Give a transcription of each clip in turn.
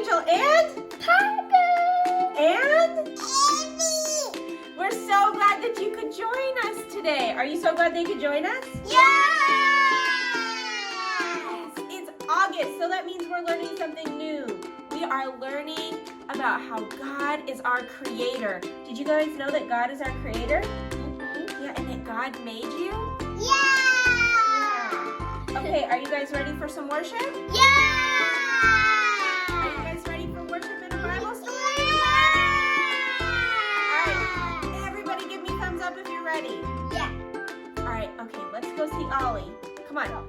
Rachel, and Parker! And Amy! We're so glad that you could join us today. Are you so glad they could join us? Yes! It's August, so that means we're learning something new. We are learning about how God is our creator. Did you guys know that God is our creator? Mm-hmm. Yeah, and that God made you? Yeah! Okay, are you guys ready for some worship? Yeah! Are you guys ready for worship and a Bible story? Yeah! Everybody give me thumbs up if you're ready. Yeah. All right, okay, let's go see Ollie. Come on.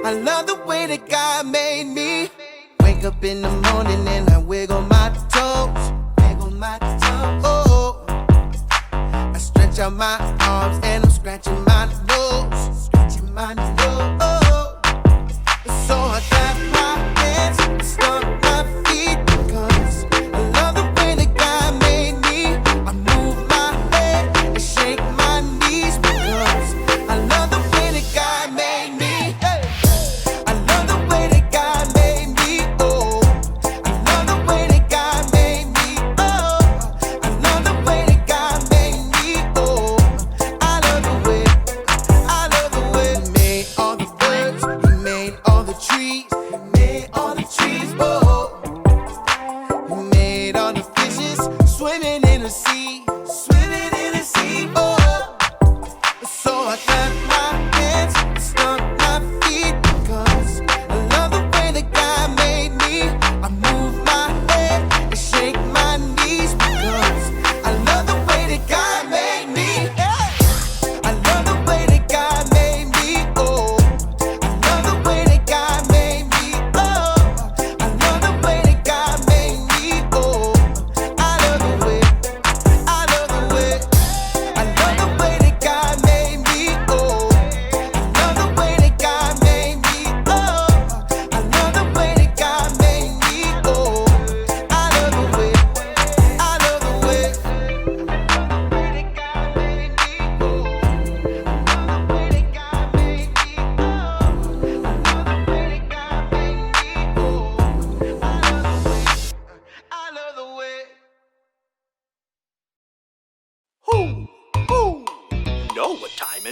I love the way that God made me. Wake up in the morning and I wiggle my toes. Wiggle my toes. Oh, I stretch out my arms and I'm scratching my nose. Scratching my nose. Oh, so I clap my hands and stomp my feet because I love the way that God made me. I move my head and shake my knees because I love the way that God made me.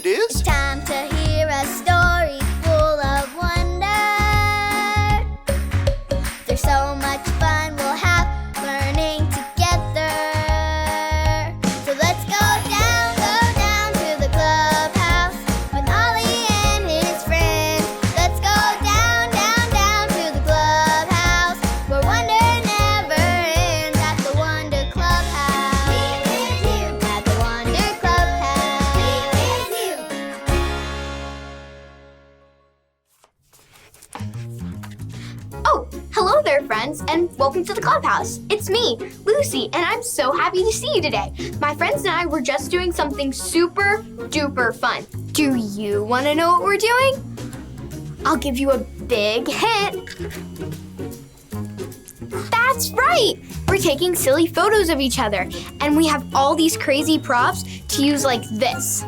It's time to hear a story full of wonder. There's so much fun we'll have learning together. So let's go down to the clubhouse with Ollie and his friends. Let's go down to the clubhouse where wonder never ends at the Wonder Clubhouse. At the Wonder Clubhouse. Oh, hello there, friends, and welcome to the clubhouse. It's me, Lucy, and I'm so happy to see you today. My friends and I were just doing something super duper fun. Do you want to know what we're doing? I'll give you a big hint. That's right! We're taking silly photos of each other, and we have all these crazy props to use like this.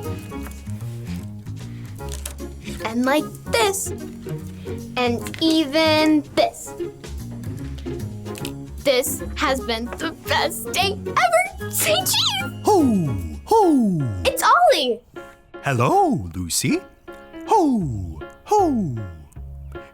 And like this. And even this. This has been the best day ever! Say cheese! Ho! Ho! It's Ollie! Hello, Lucy. Ho! Ho!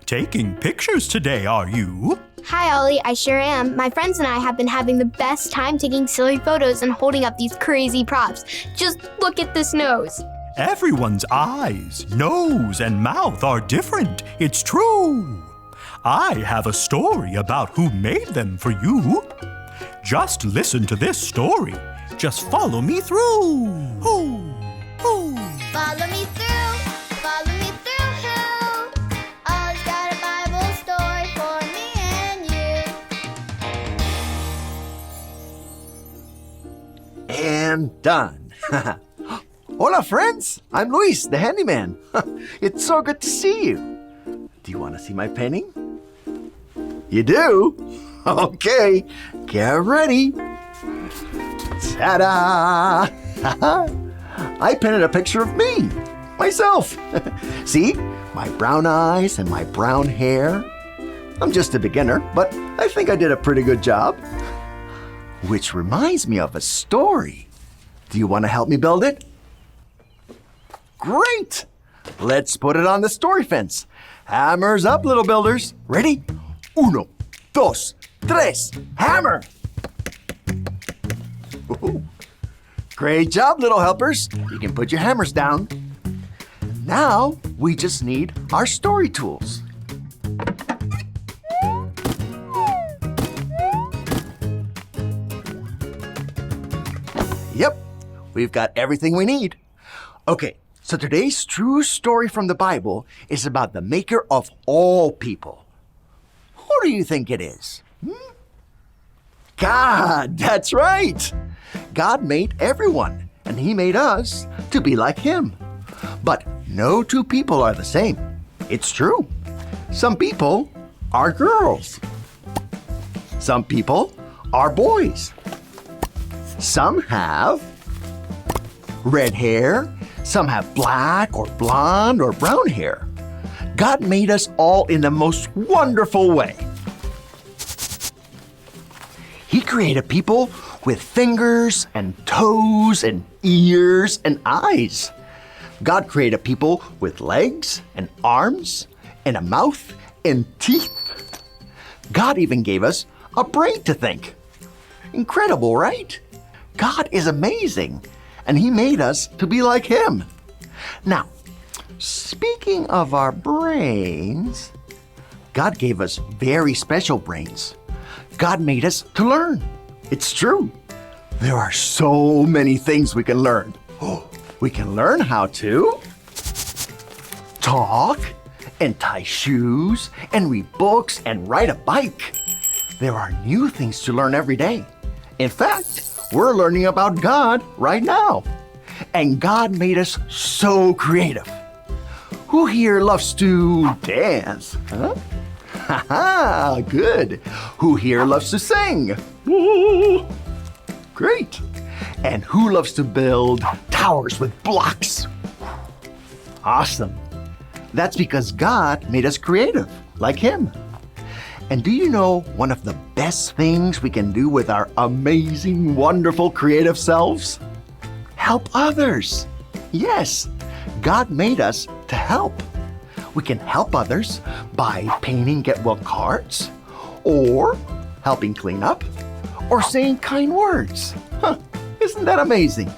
Taking pictures today, are you? Hi, Ollie. I sure am. My friends and I have been having the best time taking silly photos and holding up these crazy props. Just look at this nose. Everyone's eyes, nose, and mouth are different. It's true. I have a story about who made them for you. Just listen to this story. Just follow me through. Hoo, hoo. Follow me through, follow me through, who? Always got a Bible story for me and you. And done. Hola, friends. I'm Luis, the handyman. It's so good to see you. Do you want to see my painting? You do? Okay, get ready. Ta-da! I painted a picture of me, myself. See, my brown eyes and my brown hair. I'm just a beginner, but I think I did a pretty good job. Which reminds me of a story. Do you want to help me build it? Great! Let's put it on the story fence. Hammers up, little builders. Ready? Uno, dos, tres, hammer! Ooh. Great job, little helpers. You can put your hammers down. Now, we just need our story tools. Yep, we've got everything we need. Okay, so today's true story from the Bible is about the maker of all people. Who do you think it is? God, that's right. God made everyone, and He made us to be like Him. But no two people are the same. It's true. Some people are girls. Some people are boys. Some have red hair. Some have black or blonde or brown hair. God made us all in the most wonderful way. He created people with fingers and toes and ears and eyes. God created people with legs and arms and a mouth and teeth. God even gave us a brain to think. Incredible, right? God is amazing, and He made us to be like Him. Now, speaking of our brains, God gave us very special brains. God made us to learn. It's true. There are so many things we can learn. We can learn how to talk and tie shoes and read books and ride a bike. There are new things to learn every day. In fact, we're learning about God right now. And God made us so creative. Who here loves to dance? Huh? Ha-ha, good. Who here loves to sing? Ooh, great. And who loves to build towers with blocks? Awesome. That's because God made us creative, like Him. And do you know one of the best things we can do with our amazing, wonderful, creative selves? Help others. Yes, God made us to help. We can help others by painting get-well cards, or helping clean up, or saying kind words. Isn't that amazing?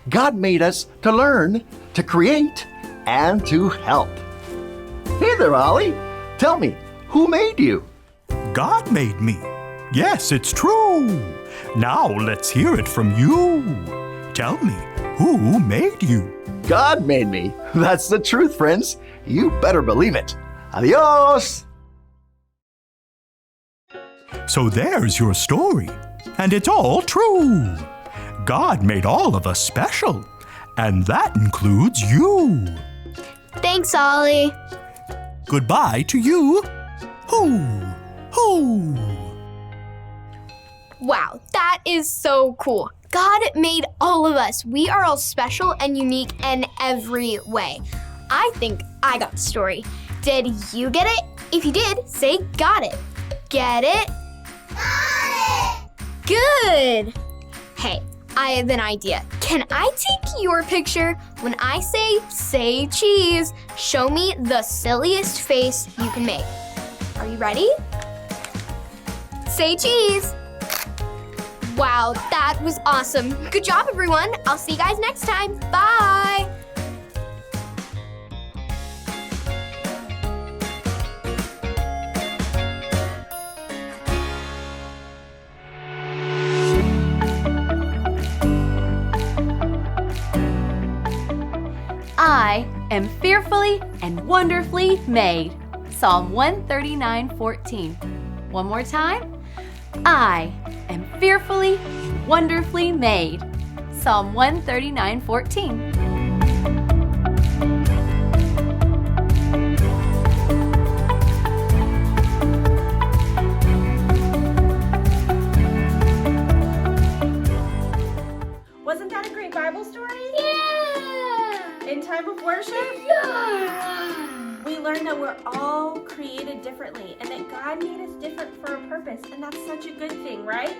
God made us to learn, to create, and to help. Hey there, Ollie. Tell me, who made you? God made me. Yes, it's true. Now let's hear it from you. Tell me, who made you? God made me. That's the truth, friends. You better believe it. Adios! So there's your story. And it's all true. God made all of us special. And that includes you. Thanks, Ollie. Goodbye to you. Hoo, hoo. Wow, that is so cool. God made all of us. We are all special and unique in every way. I think I got the story. Did you get it? If you did, say got it. Get it? Got it! Good. Hey, I have an idea. Can I take your picture? When I say cheese, show me the silliest face you can make. Are you ready? Say cheese. Wow, that was awesome. Good job, everyone. I'll see you guys next time. Bye. am fearfully and wonderfully made. Psalm 139:14. One more time. I am fearfully and wonderfully made. Psalm 139:14. Wasn't that a great Bible story? Yeah! In time of worship? Yeah! We learned that we're all created differently and that God made us different for a purpose, and that's such a good thing, right?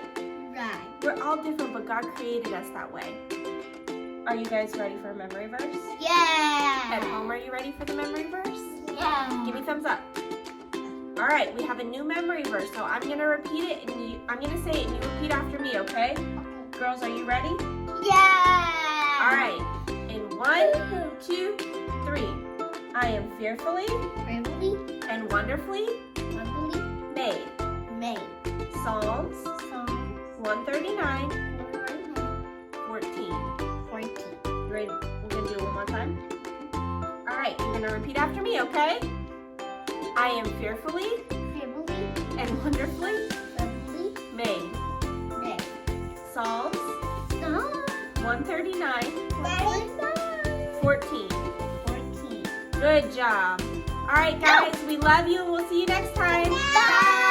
Right. We're all different, but God created us that way. Are you guys ready for a memory verse? Yeah! At home, are you ready for the memory verse? Yeah! Give me thumbs up. All right, we have a new memory verse, so I'm gonna repeat it, and I'm gonna say it, and you repeat after me, okay? Girls, are you ready? Yeah! All right. In 1, 2, 3. I am fearfully Fearfully, and wonderfully wonderfully made. made. Psalms Psalm 139, 14. 14. You ready? We're gonna do it one more time. All right, you're gonna repeat after me, okay? I am fearfully Fearfully, and wonderfully wonderfully made. made. Psalms Psalm 139, 14. 14. Good job. All right, guys, we love you and we'll see you next time. Bye!